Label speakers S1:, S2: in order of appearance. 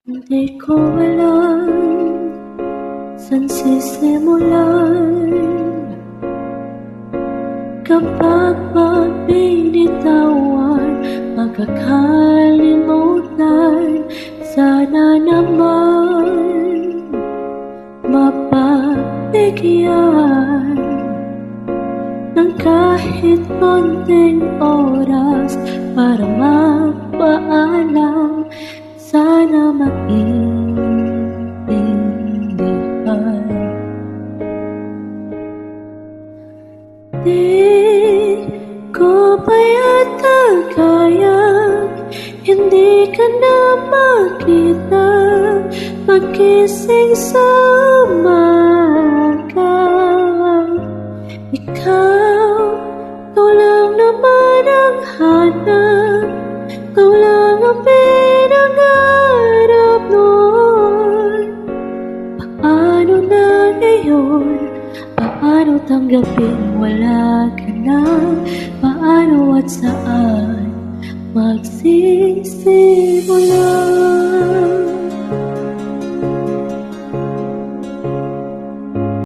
S1: Hindi ko alam saan sisimulan kapag binitawan, magkakalimutan. Sana naman mapabigyan ng kahit konting oras para magpaalam. Sana maintindihan. Di ko pa yata kaya hindi ka na makita pagkising sa umaga. Ikaw lang naman ang hanap, ikaw lang ang pinangarap noon. Paano na ngayon? Paano tanggapin wala ka na? Paano at saan